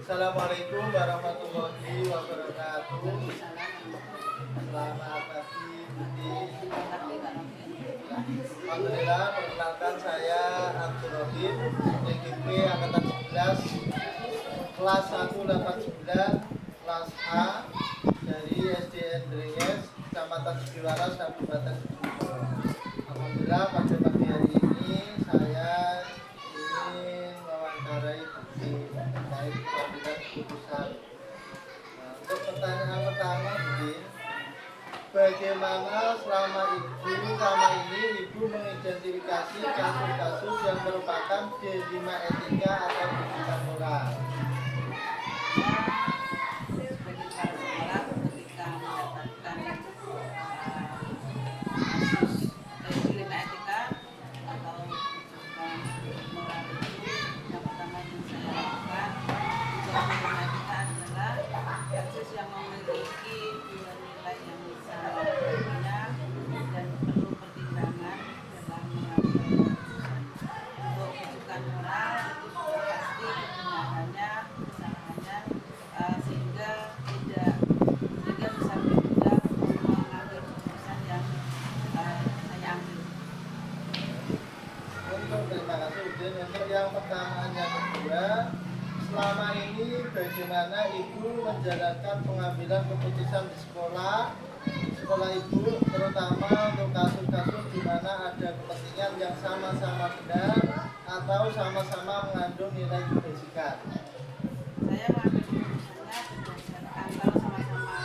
Assalamualaikum warahmatullahi wabarakatuh. Selamat pagi, Budi. Alhamdulillah, perkenalkan saya Abdul Rohim, DGP Angkatan 11, kelas 189, kelas A, dari SDN Drenges, Kecamatan Sugiwaras, Kabupaten Bojonegoro. Alhamdulillah, pada pagi hari ini saya ingin mewawancarai Budi terkait pengambilan keputusan. Untuk pertanyaan pertama, Budi, bagaimana selama ini Ibu mengidentifikasi kasus-kasus yang merupakan dilema etika atau pendidikan moral? Terima kasih Udin. Untuk yang pertanyaan yang kedua, selama ini bagaimana Ibu menjalankan pengambilan keputusan di sekolah Ibu, terutama untuk kasus-kasus di mana ada kepentingan yang sama-sama benar atau sama-sama mengandung nilai kebajikan? Saya mengambil keputusannya berdasarkan kalau sama-sama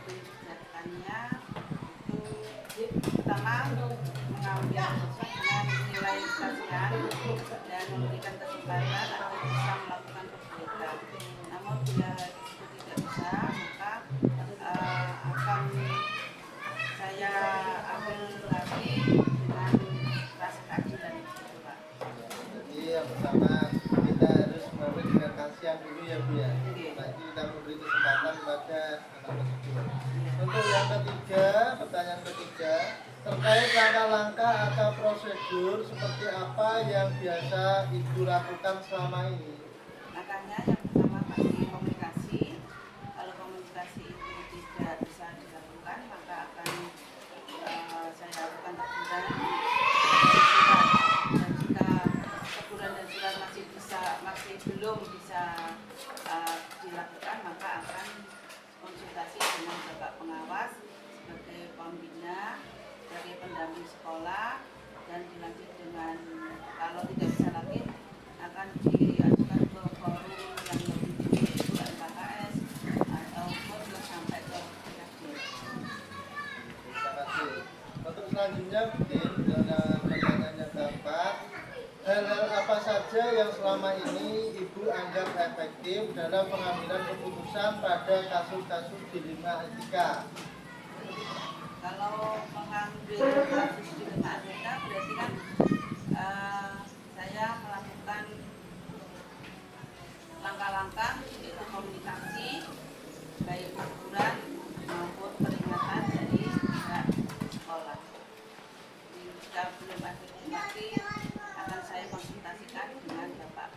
kebijakannya itu pertama untuk mengambil keputusan dengan nilai kasihan dan memberikan kesempatan agar bisa melakukan perbaikan. Namun bila itu tidak bisa, maka akan saya ambil lagi dengan rasa keadilan itu, Pak. Jadi yang pertama kita harus memberikan kasihan dulu ya Bu ya. Nanti kita memberi kesempatan kepada anak tersebut. Untuk yang ketiga, pertanyaan ketiga, terkait langkah-langkah atau prosedur seperti apa yang biasa Ibu lakukan selama ini? Makanya yang pertama pasti komunikasi. Kalau komunikasi itu tidak bisa dilakukan, maka akan saya lakukan teguran dan jika teguran dan surat masih belum bisa dilakukan, maka akan konsultasi dengan bapak pengawas sebagai pembina, sebagai pendamping sekolah, dan dilanjut dengan kalau tidak bisa lagi akan diajukan ke forum yang lebih tinggi yaitu LKKS ataupun sampai ke PKD. Terima kasih. Untuk selanjutnya mungkin dengan pertanyaan yang keempat, hal-hal apa saja yang selama ini Ibu anggap efektif dalam pengambilan keputusan pada kasus-kasus dilema etika? Kalau mengambil kasus dilema etika berarti kan saya melakukan langkah-langkah yaitu komunikasi, baik teguran maupun peringatan dari pihak sekolah. Jika belum efektif lagi akan saya konsultasikan dengan bapak.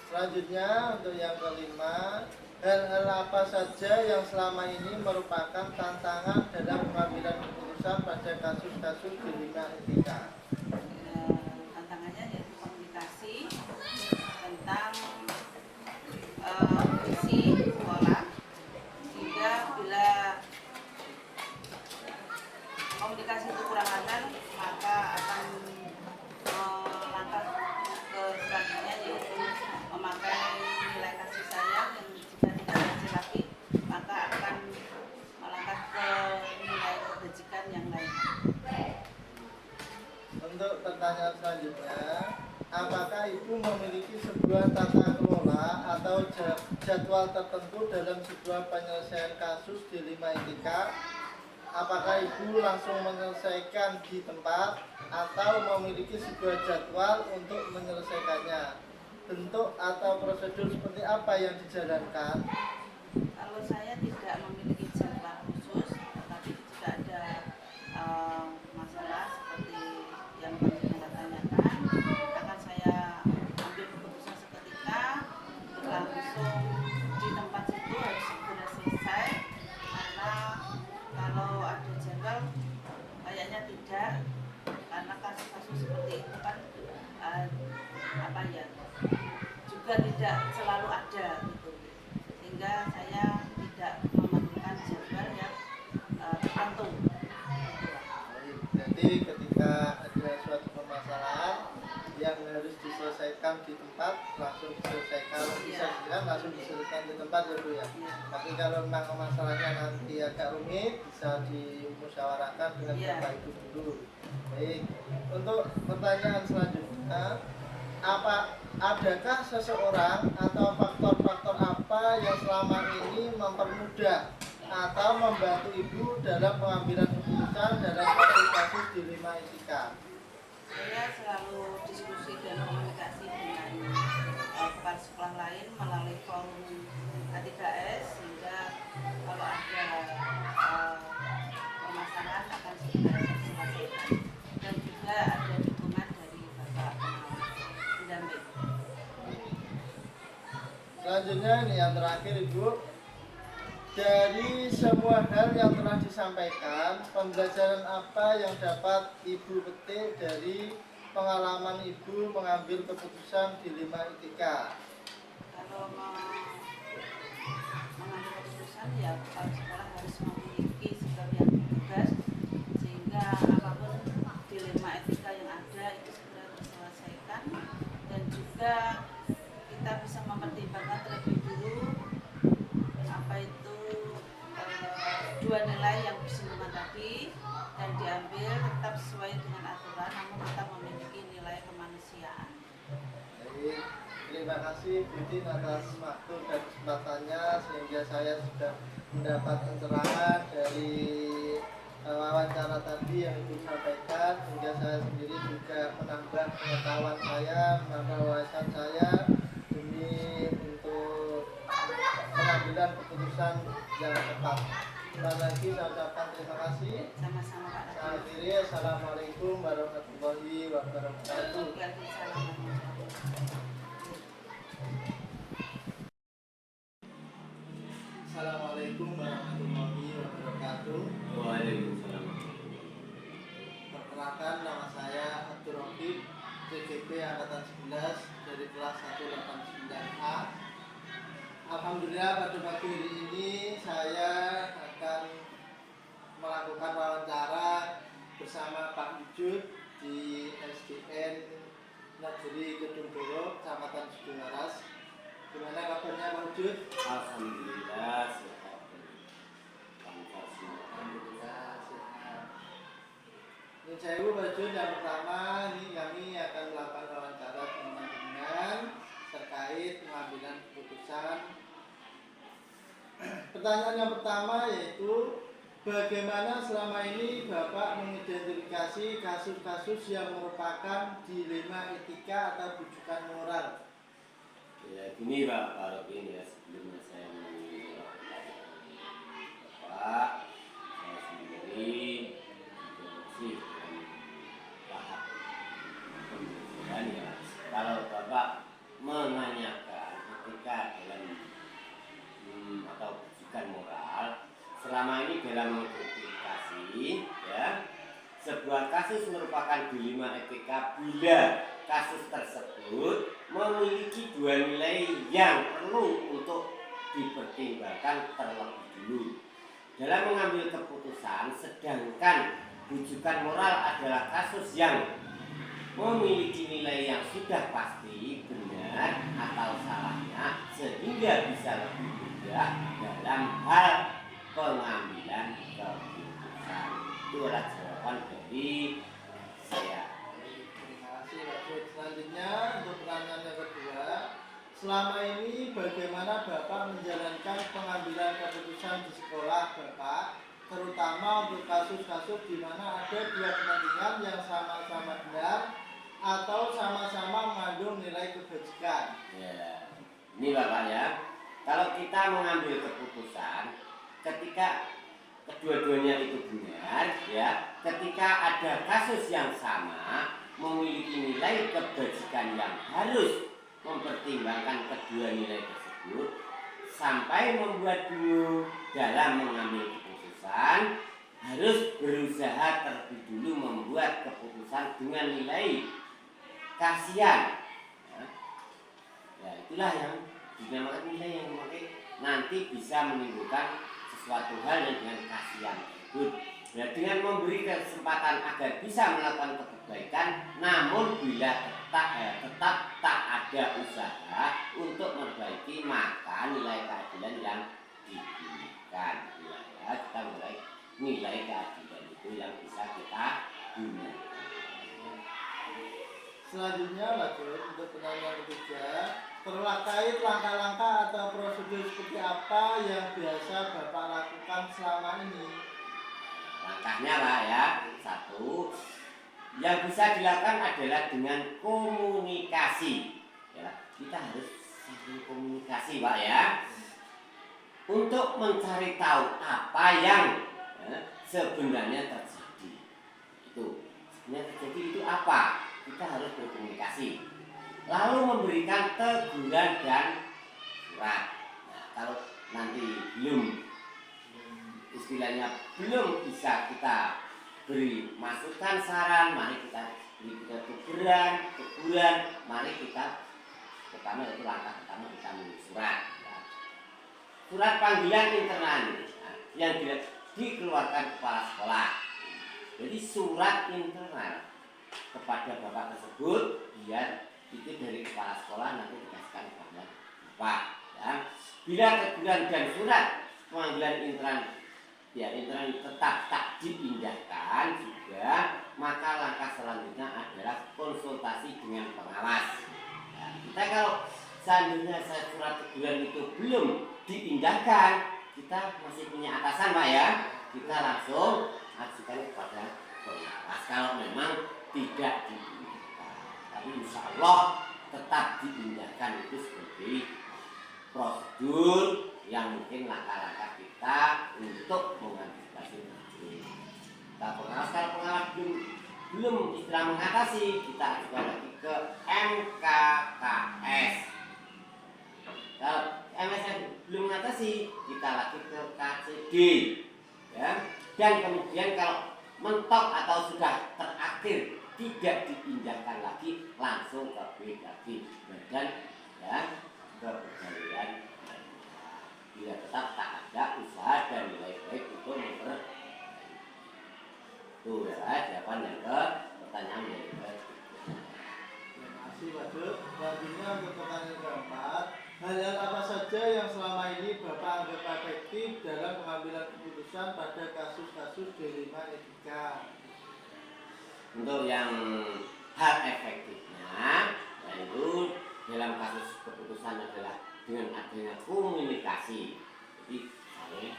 Selanjutnya untuk yang kelima, hal-hal apa saja yang selama ini merupakan tantangan dalam pengambilan keputusan pada kasus-kasus dilema etika? Tantangannya yaitu komunikasi tentang visi sekolah, sehingga bila komunikasi itu kurang lancar maka akan melangkah ke selanjutnya yaitu memakai nilai kasih sayang yang jika tidak berhasil lagi maka akan melangkah ke nilai kebajikan yang lain. Untuk pertanyaan selanjutnya, apakah Ibu memiliki sebuah tata kelola atau jadwal tertentu dalam sebuah penyelesaian kasus dilema etika? Apakah Ibu langsung menyelesaikan di tempat atau memiliki sebuah jadwal untuk menyelesaikannya? Bentuk atau prosedur seperti apa yang dijalankan? Kalau saya tidak memiliki jadwal khusus, tetapi jika ada masalah seperti yang panjenengan tanyakan, akan apa ya, juga tidak selalu ada gitu, sehingga saya tidak memerlukan jadwal yang tertentu. Jadi ketika ada suatu permasalahan yang harus diselesaikan di tempat, langsung diselesaikan. Bisa dibilang langsung diselesaikan di tempat ya Bu ya. Tapi kalau memang masalahnya nanti agak rumit, bisa dimusyawarahkan dengan Bapak Ibu dulu. Baik, untuk pertanyaan selanjutnya, adakah seseorang atau faktor-faktor apa yang selama ini mempermudah atau membantu Ibu dalam pengambilan keputusan dalam kasus-kasus dilema etika? Saya selalu diskusi dan komunikasi dengan kepala sekolah lain melalui forum K3S, sehingga kalau ada permasalahan akan segera diselesaikan, dan juga ada dukungan dari Bapak pendamping. Selanjutnya ini yang terakhir Ibu, dari semua hal yang telah disampaikan, pembelajaran apa yang dapat Ibu petik dari pengalaman Ibu mengambil keputusan dilema etika? Kalau mengambil keputusan ya kepala sekolah harus memiliki sikap yang tegas, sehingga apapun dilema etika yang ada itu segera terselesaikan, dan juga kita bisa mempertimbangkan terlebih dulu apa itu dua nilai yang bersinggungan tadi, dan diambil tetap sesuai dengan aturan, namun tetap memiliki nilai kemanusiaan. Baik, terima kasih Bu Tin atas waktu dan kesempatannya, sehingga saya sudah mendapat pencerahan dari wawancara tadi yang Ibu sampaikan, sehingga saya sendiri juga menambah pengetahuan saya, menambah wawasan saya demi untuk pengambilan keputusan yang tepat. Sekali lagi saya ucapkan terima kasih. Sama-sama Pak. Saya akhiri, Assalamualaikum warahmatullahi wabarakatuh. Waalaikumsalam. Assalamualaikum warahmatullahi wabarakatuh. Waalaikumsalam. Perkenalkan, nama saya Abdul Rokib, CGP Angkatan 11 dari kelas 189A. Alhamdulillah pada pagi hari ini saya akan melakukan wawancara bersama Pak Wujud di SDN Negeri Kedung Boro, Kecamatan Sidoaras. Gimana kabarnya Pak Wujud? Alhamdulillah sehat. Alhamdulillah sehat. Ini saya Pak Wujud, yang pertama ini kami akan melakukan wawancara dengan terkait pengambilan keputusan. Pertanyaan yang pertama yaitu, bagaimana selama ini Bapak mengidentifikasi kasus-kasus yang merupakan dilema etika atau rujukan moral? Ya gini Pak Faruk, ini ya, sebelumnya saya mengenai Bapak, saya sendiri masih tahap pembelajaran ya. Kalau Bapak menanyakan etika dalam atau rujukan moral, selama ini dalam mengidentifikasi ya, sebuah kasus merupakan dilema etika bila kasus tersebut memiliki dua nilai yang perlu untuk dipertimbangkan terlebih dulu dalam mengambil keputusan, sedangkan rujukan moral adalah kasus yang memiliki nilai yang sudah pasti benar atau salahnya, sehingga bisa lebih mudah dalam hal pengambilan keputusan. Itu adalah jawaban dari saya. Terima kasih Pak Wujud. Selanjutnya untuk pertanyaan yang kedua, selama ini bagaimana Bapak menjalankan pengambilan keputusan di sekolah Bapak, terutama untuk kasus-kasus di mana ada dua kepentingan yang sama-sama benar atau sama-sama mengandung nilai kebajikan? Ya, ini Bapak ya, kalau kita mengambil keputusan ketika kedua-duanya itu benar ya, ketika ada kasus yang sama memiliki nilai kebajikan yang harus mempertimbangkan kedua nilai tersebut, sampai membuat bingung dalam mengambil keputusan, harus berusaha terlebih dulu membuat keputusan dengan nilai kasihan. Ya, itulah yang dinamakan nilai yang nanti bisa menimbulkan sesuatu hal yang dengan kasihan tersebut. Ya, dengan memberi kesempatan agar bisa melakukan kebaikan, namun bila tetap tak ada usaha untuk memperbaiki, maka nilai keadilan yang diberikan. Ya, kita mulai nilai keadilan itu yang bisa kita gunakan. Selanjutnya lanjut untuk pertanyaan ketiga, terkait langkah-langkah atau prosedur seperti apa yang biasa Bapak lakukan selama ini? Langkahnya lah ya, satu yang bisa dilakukan adalah dengan komunikasi. Ya, kita harus saling komunikasi, Pak ya, untuk mencari tahu apa yang sebenarnya terjadi. Itu sebenarnya terjadi itu apa? Kita harus berkomunikasi, lalu memberikan teguran dan surat. Nah, kalau nanti istilahnya belum bisa kita beri masukan saran, mari kita beri teguran, mari kita pertama itu langkah pertama kita menulis surat. Surat panggilan internal yang dikeluarkan kepala sekolah. Jadi surat internal kepada bapak tersebut, biar itu dari kepala sekolah nanti dikasihkan kepada bapak. Ya. Bila teguran dan surat panggilan internal tetap tak diindahkan juga, maka langkah selanjutnya adalah konsultasi dengan pengawas. Ya, kita kalau seandainya surat teguran itu belum diindahkan, kita masih punya atasan, Pak ya, kita langsung ajukan kepada pengawas kalau memang tidak diindahkan. Tapi insya Allah tetap diindahkan itu sebagai prosedur yang mungkin langkah-langkah kita untuk mengantisipasi itu. Kalau pengawas belum istilah mengatasi, kita ajukan lagi ke MKKS. Kalau MSN belum mengatasi, kita lagi ke KCD. Ya. Dan kemudian kalau mentok atau sudah terakhir tidak diindahkan lagi, langsung ke BKB, Badan ya Kepegawaian. Bila tetap tak ada usaha dan nilai baik untuk memperbaiki. Itu ya jawaban yang ke pertanyaan yang kedua. Terima kasih Pak Dut. Selanjutnya untuk pertanyaan keempat, hal-hal apa saja yang selama ini Bapak anggap efektif dalam pengambilan keputusan pada kasus-kasus D5 etika? Untuk yang hal efektifnya, yaitu dalam kasus keputusan adalah dengan adanya komunikasi. Jadi saling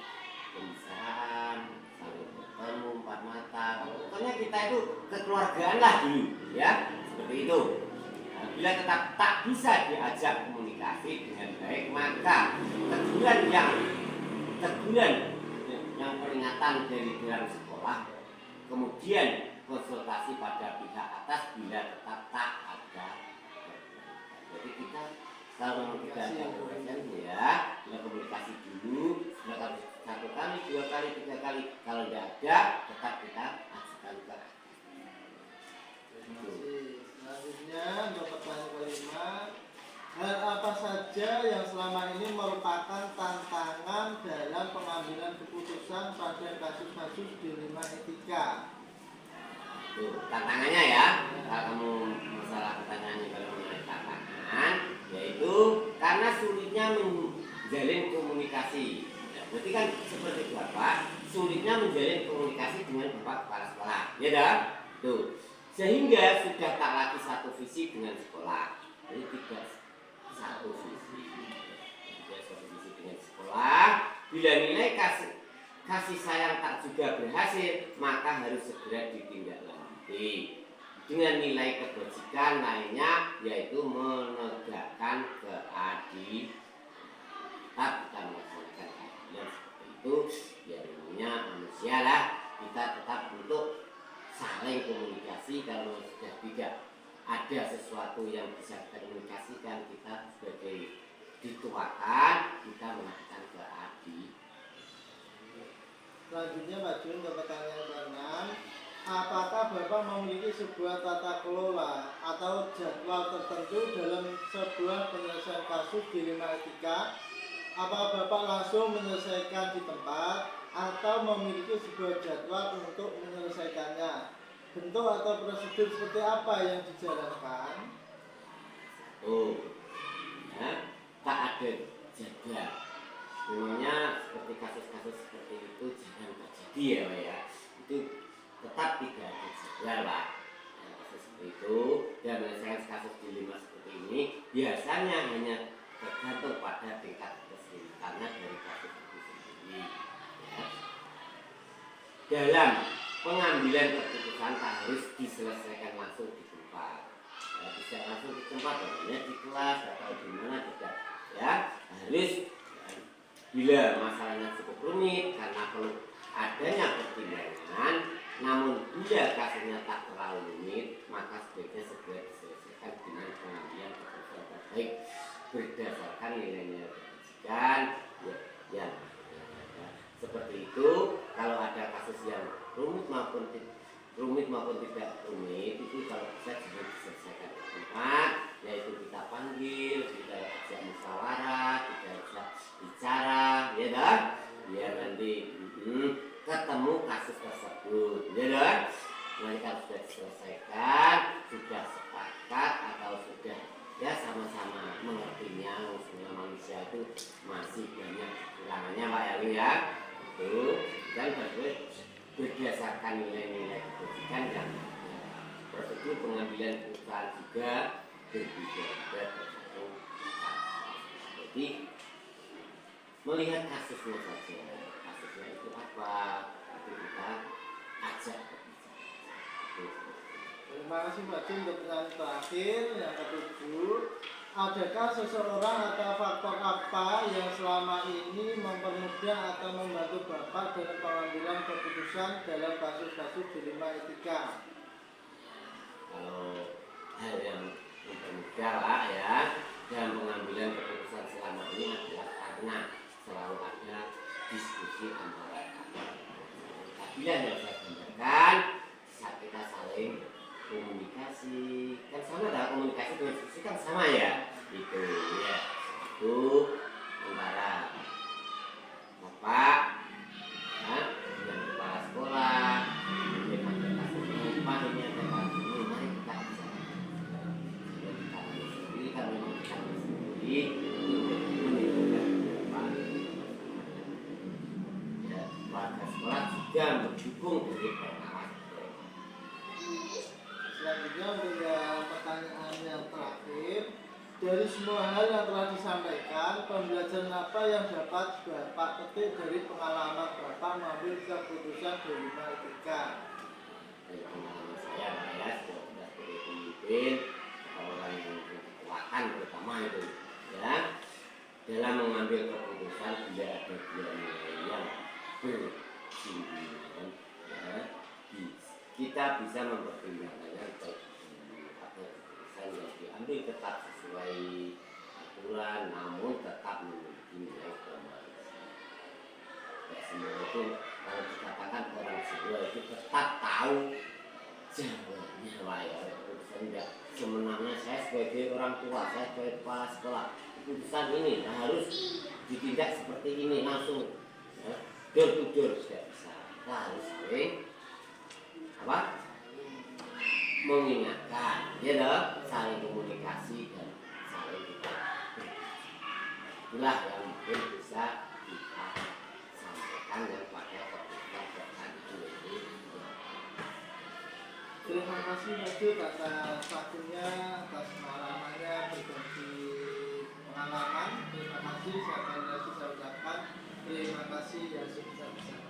pembicaraan, saling bertemu empat mata. Pokoknya kita itu kekeluargaan lah dulu, ya seperti itu. Nah, bila tetap tak bisa diajak komunikasi dengan baik, maka teguran yang peringatan dari dalam sekolah, kemudian konsultasi pada pihak atas bila tetap tak ada. Jadi kita kalau tidak ada komunikasi ya, kita komunikasi dulu, satu kali, dua kali, tiga kali. Kalau tidak ada, tetap kita ajukan ke. Terima kasih. Selanjutnya untuk pertanyaan kelima, hal apa saja yang selama ini merupakan tantangan dalam pengambilan keputusan pada kasus-kasus D5 etika? Tuh, tantangannya ya, kalau kamu masalah pertanyaannya kalau mengenai tantangan, yaitu karena sulitnya menjalin komunikasi. Ya, berarti kan seperti itu Bapak, sulitnya menjalin komunikasi dengan Bapak kepala sekolah, ya dah? Tuh, sehingga sudah tak lagi satu visi dengan sekolah, jadi tidak satu visi dengan sekolah. Bila nilai kasih sayang tak juga berhasil, maka harus segera ditindaklanjuti dengan nilai kebajikan lainnya, yaitu menegakkan keadilan. Kita melaksanakan keadilan seperti itu, ya namanya manusia lah. Kita tetap untuk saling komunikasi. Kalau sudah tidak ada sesuatu yang bisa kita komunikasikan, kita sebagai dituakan, kita melakukan keadilan. Selanjutnya Pak Jun untuk pertanyaan ke-6, apakah Bapak memiliki sebuah tata kelola atau jadwal tertentu dalam sebuah penyelesaian kasus di Lima Etika? Apa Bapak langsung menyelesaikan di tempat atau memiliki sebuah jadwal untuk menyelesaikannya? Bentuk atau prosedur seperti apa yang dijalankan? Oh, ya, tak ada jadwal. Memangnya seperti kasus-kasus seperti itu jangan terjadi ya Pak ya. Itu tetap tidak ada jadwal Pak. Ya, kasus seperti itu dan menyelesaikan kasus dilema seperti ini biasanya hanya tergantung pada tingkat kesulitannya dari kasus itu sendiri. Ya. Dalam pengambilan keputusan tak harus diselesaikan langsung di tempat. Ya, bisa langsung di tempat, ya, di kelas atau di mana tidak. Ya, harus bila masalahnya cukup rumit karena perlu adanya pertimbangan, namun bila kasusnya tak terlalu rumit, maka sebaiknya segera diselesaikan dengan pengambilan keputusan terbaik berdasarkan nilai-nilai kebijakan yang ada. Seperti itu, kalau ada kasus yang rumit maupun tidak rumit, itu kalau bisa juga diselesaikan di tempat, yaitu kita panggil, kita ajak musyawarah, kita ajak bicara, ya dah, biar nanti ketemu kasus tersebut, ya dah. Nanti kalau sudah diselesaikan, sudah sepakat atau sudah ya sama-sama mengertinya, semua manusia itu masih banyak kekurangannya Pak Yawi ya. Itu dan berdasarkan nilai-nilai kebajikan dan prosedur pengambilan keputusan juga berbeda-beda tergantung kasus. Jadi melihat kasusnya saja, kasusnya itu apa, itu kita ajak berbicara. Terima kasih Pak Jun untuk pertanyaan terakhir yang ketujuh. Adakah seseorang atau faktor apa yang selama ini mempermudah atau membantu Bapak dalam pengambilan keputusan dalam kasus-kasus dilema etika? Kalau hal yang mempermudah Pak ya dalam pengambilan keputusan selama ini adalah karena selalu ada diskusi antara apabila yang saya gambarkan saat kita saling komunikasi kan sama dah, komunikasi dengan diskusi kan sama ya, itu ya, itu antara bapak ya, dengan kepala sekolah, kemudian ada kasusnya upah ini, ada kasus ini, mari kita bisa sendiri kalau memang kita sendiri itu menimbulkan apa ya, warga sekolah juga mendukung dari pengawas. Selanjutnya untuk yang pertanyaan yang terakhir, dari semua hal yang telah disampaikan, pembelajaran apa yang dapat Bapak petik dari pengalaman Bapak mengambil keputusan di Lima Etika? Dari pengalaman saya Pak ya, sudah sebagai pemimpin orang yang kekuatan terutama itu ya, dalam mengambil keputusan tidak ada dua nilai yang bersinggungan ya, kita bisa mempertimbangkannya baik atau keputusan yang diambil tetap sesuai aturan namun tetap memiliki nilai kemanusiaan. Ya, semua itu kalau dikatakan orang Jawa itu tetap tahu jawabannya Pak ya, keputusan tidak semenangnya saya sebagai orang tua, saya sebagai kepala sekolah, keputusan ini harus ditindak seperti ini langsung ya, door to door tidak bisa. Kita harus apa? Mengingatkan, ya dong, saling komunikasi dan saling kita itulah yang mungkin bisa kita sampaikan kepada keputusan ini. Terima kasih Pak Jun atas waktunya, atas pengalamannya, berbagi pengalaman. Terima kasih, saya ucapkan terima kasih yang sebesar-besarnya.